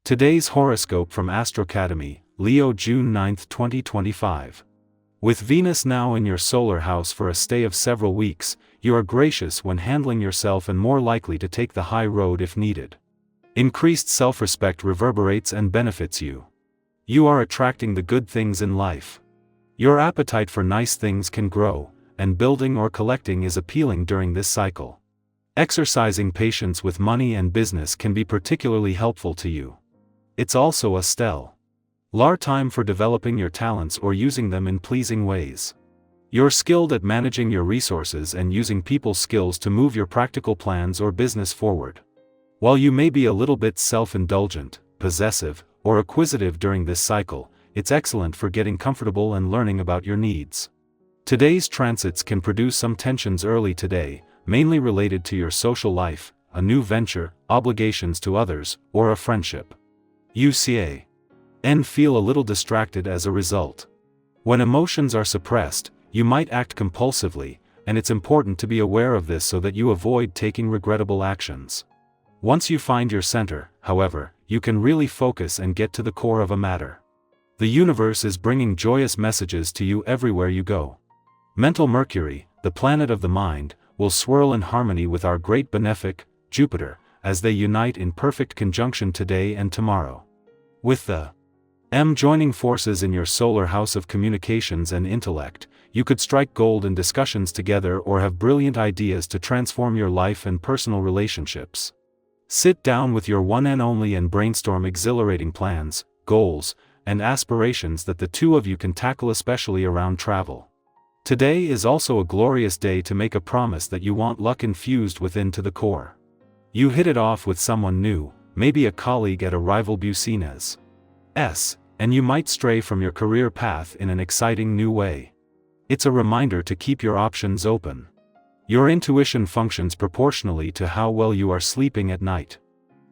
Today's horoscope from Astrocademy, Leo, June 9, 2025. With Venus now in your solar house for a stay of several weeks, you are gracious when handling yourself and more likely to take the high road if needed. Increased self-respect reverberates and benefits you. You are attracting the good things in life. Your appetite for nice things can grow, and building or collecting is appealing during this cycle. Exercising patience with money and business can be particularly helpful to you. It's also a stellar time for developing your talents or using them in pleasing ways. You're skilled at managing your resources and using people's skills to move your practical plans or business forward. While you may be a little bit self-indulgent, possessive, or acquisitive during this cycle, it's excellent for getting comfortable and learning about your needs. Today's transits can produce some tensions early today, mainly related to your social life, a new venture, obligations to others, or a friendship. You can feel a little distracted as a result. When emotions are suppressed, you might act compulsively, and it's important to be aware of this so that you avoid taking regrettable actions. Once you find your center, however, you can really focus and get to the core of a matter. The universe is bringing joyous messages to you everywhere you go. Mental Mercury, the planet of the mind, will swirl in harmony with our great benefic, Jupiter, as they unite in perfect conjunction today and tomorrow. With the joining forces in your solar house of communications and intellect, you could strike gold in discussions together or have brilliant ideas to transform your life and personal relationships. Sit down with your one and only and brainstorm exhilarating plans, goals, and aspirations that the two of you can tackle, especially around travel. Today is also a glorious day to make a promise that you want luck infused within to the core. You hit it off with someone new, maybe a colleague at a rival business, and you might stray from your career path in an exciting new way. It's a reminder to keep your options open. Your intuition functions proportionally to how well you are sleeping at night.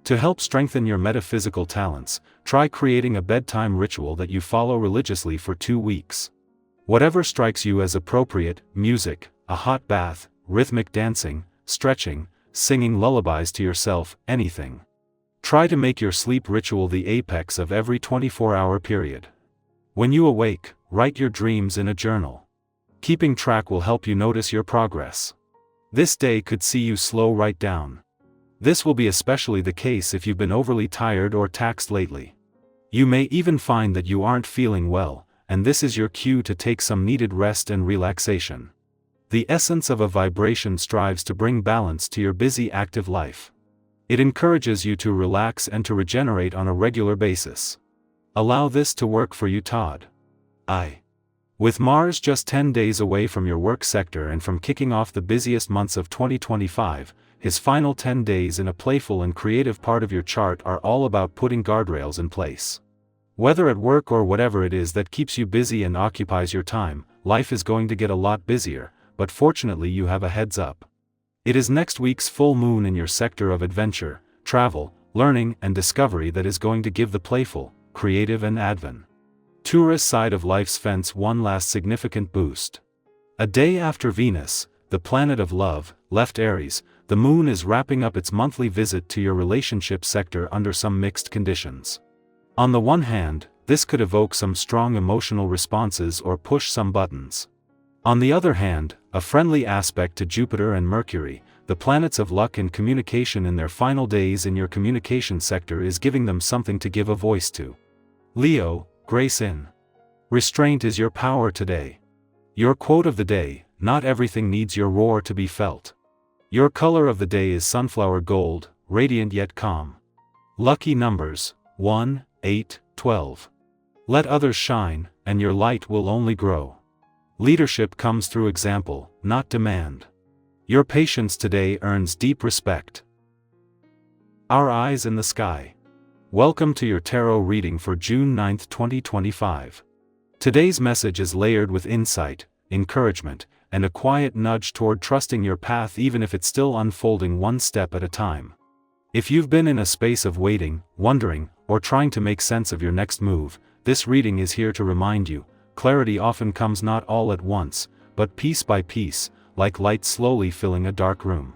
To help strengthen your metaphysical talents, try creating a bedtime ritual that you follow religiously for 2 weeks. Whatever strikes you as appropriate, music, a hot bath, rhythmic dancing, stretching, singing lullabies to yourself, anything. Try to make your sleep ritual the apex of every 24-hour period. When you awake, write your dreams in a journal. Keeping track will help you notice your progress. This day could see you slow right down. This will be especially the case if you've been overly tired or taxed lately. You may even find that you aren't feeling well, and this is your cue to take some needed rest and relaxation. The essence of a vibration strives to bring balance to your busy active life. It encourages you to relax and to regenerate on a regular basis. Allow this to work for you, Todd. With Mars just 10 days away from your work sector and from kicking off the busiest months of 2025, his final 10 days in a playful and creative part of your chart are all about putting guardrails in place. Whether at work or whatever it is that keeps you busy and occupies your time, life is going to get a lot busier, but fortunately you have a heads up. It is next week's full moon in your sector of adventure, travel, learning, and discovery that is going to give the playful, creative, and adventurous side of life's fence one last significant boost. A day after Venus, the planet of love, left Aries, the moon is wrapping up its monthly visit to your relationship sector under some mixed conditions. On the one hand, this could evoke some strong emotional responses or push some buttons. On the other hand, a friendly aspect to Jupiter and Mercury, the planets of luck and communication in their final days in your communication sector, is giving them something to give a voice to. Leo, grace in restraint is your power today. Your quote of the day: not everything needs your roar to be felt. Your color of the day is sunflower gold, radiant yet calm. Lucky numbers: 1, 8, 12. Let others shine, and your light will only grow. Leadership comes through example, not demand. Your patience today earns deep respect. Our eyes in the sky. Welcome to your tarot reading for June 9, 2025. Today's message is layered with insight, encouragement, and a quiet nudge toward trusting your path even if it's still unfolding one step at a time. If you've been in a space of waiting, wondering, or trying to make sense of your next move, this reading is here to remind you. Clarity often comes not all at once, but piece by piece, like light slowly filling a dark room.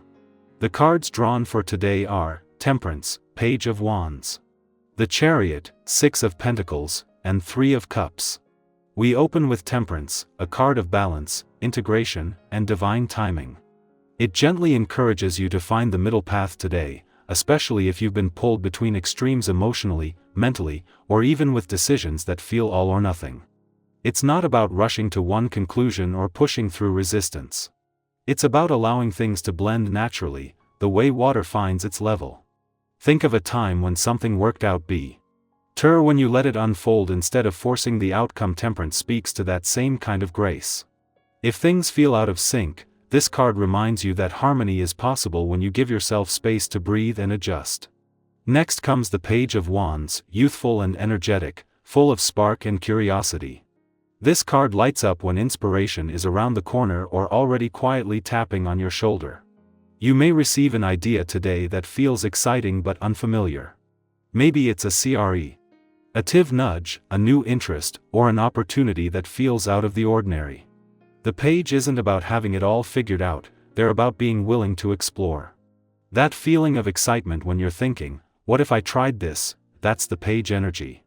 The cards drawn for today are Temperance, Page of Wands. The Chariot, 6 of Pentacles, and 3 of Cups. We open with Temperance, a card of balance, integration, and divine timing. It gently encourages you to find the middle path today, especially if you've been pulled between extremes emotionally, mentally, or even with decisions that feel all or nothing. It's not about rushing to one conclusion or pushing through resistance. It's about allowing things to blend naturally, the way water finds its level. Think of a time when something worked out better when you let it unfold instead of forcing the outcome. Temperance speaks to that same kind of grace. If things feel out of sync, this card reminds you that harmony is possible when you give yourself space to breathe and adjust. Next comes the Page of Wands, youthful and energetic, full of spark and curiosity. This card lights up when inspiration is around the corner or already quietly tapping on your shoulder. You may receive an idea today that feels exciting but unfamiliar. Maybe it's a creative nudge, a new interest, or an opportunity that feels out of the ordinary. The page isn't about having it all figured out, they're about being willing to explore. That feeling of excitement when you're thinking, what if I tried this? That's the page energy.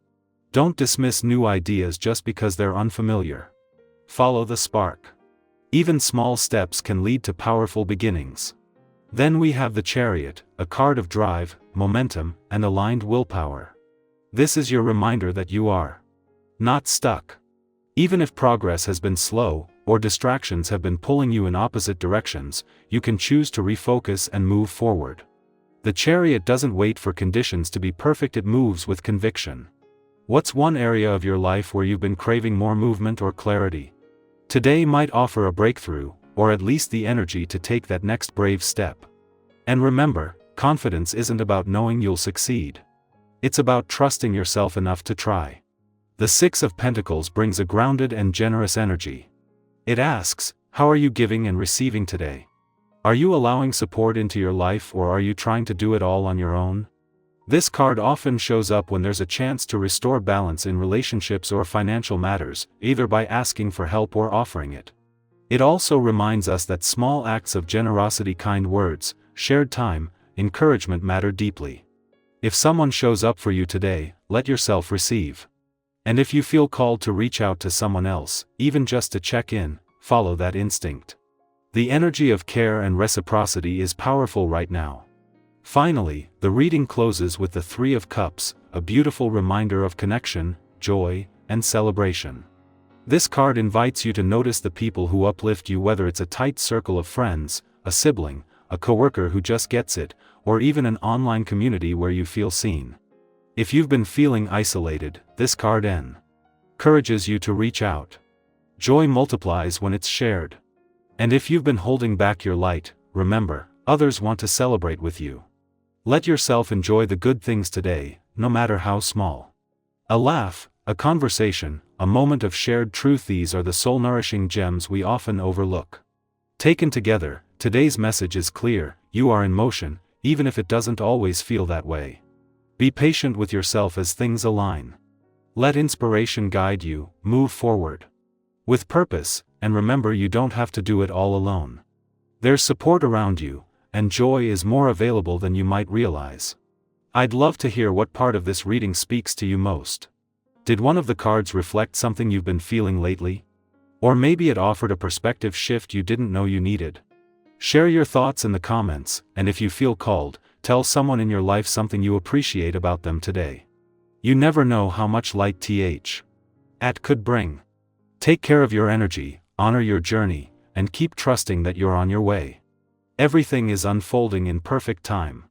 Don't dismiss new ideas just because they're unfamiliar. Follow the spark. Even small steps can lead to powerful beginnings. Then we have the Chariot, a card of drive, momentum, and aligned willpower. This is your reminder that you are not stuck. Even if progress has been slow, or distractions have been pulling you in opposite directions, you can choose to refocus and move forward. The Chariot doesn't wait for conditions to be perfect, it moves with conviction. What's one area of your life where you've been craving more movement or clarity? Today might offer a breakthrough, or at least the energy to take that next brave step. And remember, confidence isn't about knowing you'll succeed. It's about trusting yourself enough to try. The 6 of Pentacles brings a grounded and generous energy. It asks, how are you giving and receiving today? Are you allowing support into your life, or are you trying to do it all on your own? This card often shows up when there's a chance to restore balance in relationships or financial matters, either by asking for help or offering it. It also reminds us that small acts of generosity, kind words, shared time, encouragement matter deeply. If someone shows up for you today, let yourself receive. And if you feel called to reach out to someone else, even just to check in, follow that instinct. The energy of care and reciprocity is powerful right now. Finally, the reading closes with the 3 of Cups, a beautiful reminder of connection, joy, and celebration. This card invites you to notice the people who uplift you, whether it's a tight circle of friends, a sibling, a coworker who just gets it, or even an online community where you feel seen. If you've been feeling isolated, this card encourages you to reach out. Joy multiplies when it's shared. And if you've been holding back your light, remember, others want to celebrate with you. Let yourself enjoy the good things today, no matter how small. A laugh, a conversation, a moment of shared truth, these are the soul-nourishing gems we often overlook. Taken together, today's message is clear: you are in motion, even if it doesn't always feel that way. Be patient with yourself as things align. Let inspiration guide you, move forward with purpose, and remember, you don't have to do it all alone. There's support around you, and joy is more available than you might realize. I'd love to hear what part of this reading speaks to you most. Did one of the cards reflect something you've been feeling lately? Or maybe it offered a perspective shift you didn't know you needed. Share your thoughts in the comments, and if you feel called, tell someone in your life something you appreciate about them today. You never know how much light that could bring. Take care of your energy, honor your journey, and keep trusting that you're on your way. Everything is unfolding in perfect time.